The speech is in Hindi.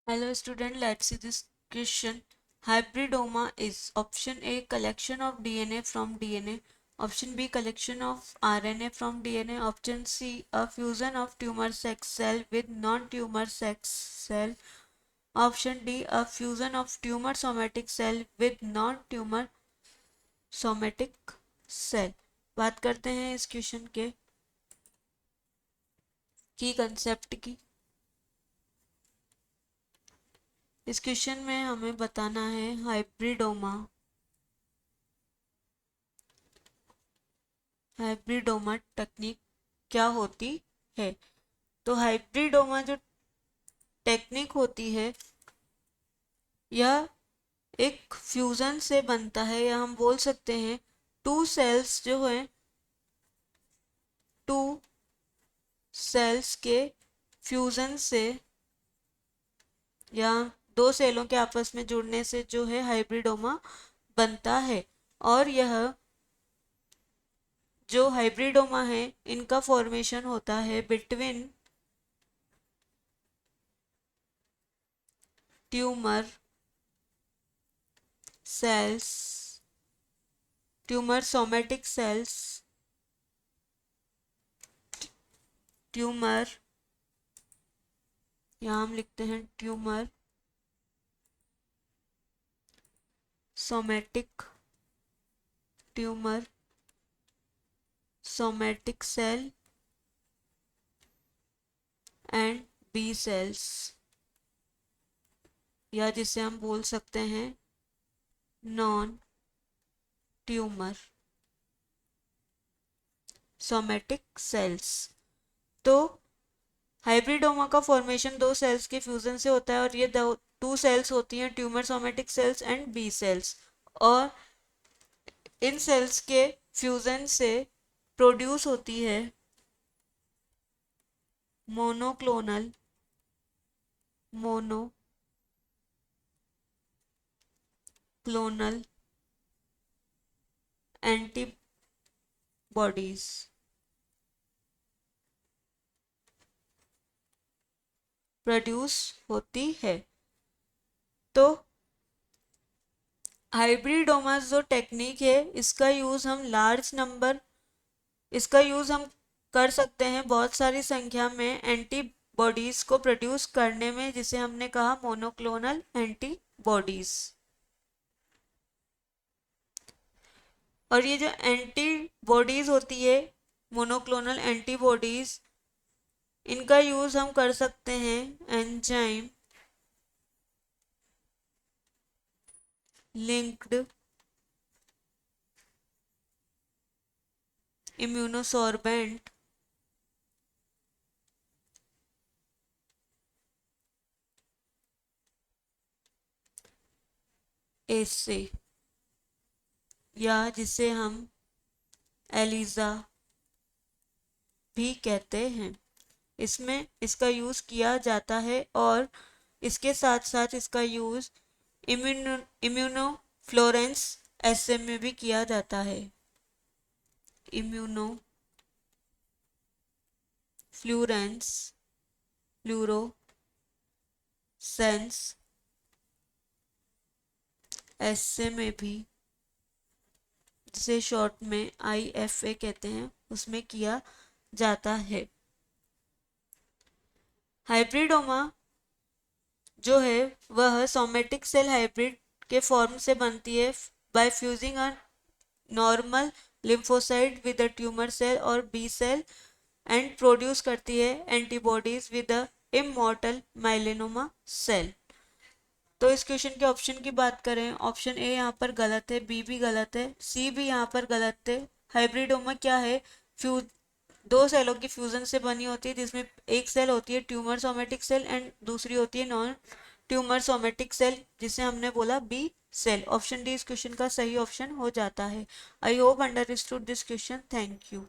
Hello student, let's see this question. Hybridoma is option A collection of DNA from DNA, option B collection of RNA from DNA, option C a fusion of tumor sex cell with non-tumor sex cell, option D a fusion of tumor somatic cell with non-tumor somatic cell। बात करते हैं इस क्वेश्चन के की कंसेप्ट की। इस क्वेश्चन में हमें बताना है हाइब्रिडोमा टेक्निक क्या होती है। तो हाइब्रिडोमा जो टेक्निक होती है यह एक फ्यूजन से बनता है, या हम बोल सकते हैं टू सेल्स जो है टू सेल्स के फ्यूजन से, या दो सेलों के आपस में जुड़ने से जो है हाइब्रिडोमा बनता है। और यह जो हाइब्रिडोमा है इनका फॉर्मेशन होता है between tumour cells, tumour somatic cells, tumour, यहाँ हम लिखते हैं tumour somatic, tumour somatic cell and B cells, या जिसे हम बोल सकते हैं नॉन ट्यूमर सोमेटिक सेल्स। तो हाइब्रिडोमा का फॉर्मेशन दो सेल्स के फ्यूजन से होता है, और ये टू सेल्स होती हैं tumour somatic cells and B cells. और इन सेल्स के फ्यूजन से प्रोड्यूस होती है मोनोक्लोनल एंटीबॉडीज। प्रोड्यूस होती है। तो हाइब्रिडोमा जो टेक्निक है इसका यूज हम कर सकते हैं बहुत सारी संख्या में एंटीबॉडीज को प्रोड्यूस करने में, जिसे हमने कहा मोनोक्लोनल एंटीबॉडीज। और ये जो एंटीबॉडीज होती है मोनोक्लोनल एंटीबॉडीज, इनका यूज हम कर सकते हैं एंजाइम लिंक्ड इम्यूनोसॉर्बेंट एसे, या जिसे हम एलिजा भी कहते हैं, इसमें इसका यूज किया जाता है। और इसके साथ साथ इसका यूज इम्यूनोफ्लोरेंस एसे में भी किया जाता है। इम्यूनो फ्लूरेंस फ्लूरोसेंस एसे में भी, जिसे शॉर्ट में IFA कहते हैं, उसमें किया जाता है। हाइब्रिडोमा जो है वह सोमेटिक सेल हाइब्रिड के फॉर्म से बनती है by fusing a normal lymphocyte with a tumour cell और बी सेल, एंड प्रोड्यूस करती है antibodies with a immortal myeloma cell. तो इस क्वेश्चन के ऑप्शन की बात करें, ऑप्शन ए यहाँ पर गलत है, बी भी गलत है, सी भी यहाँ पर गलत है। हाइब्रिडोमा क्या है? फ्यूज दो सेलों की फ्यूजन से बनी होती है, जिसमें एक सेल होती है ट्यूमर सोमेटिक सेल एंड दूसरी होती है नॉन ट्यूमर सोमेटिक सेल, जिसे हमने बोला बी सेल। ऑप्शन डी इस क्वेश्चन का सही ऑप्शन हो जाता है। I hope understood this question. Thank you.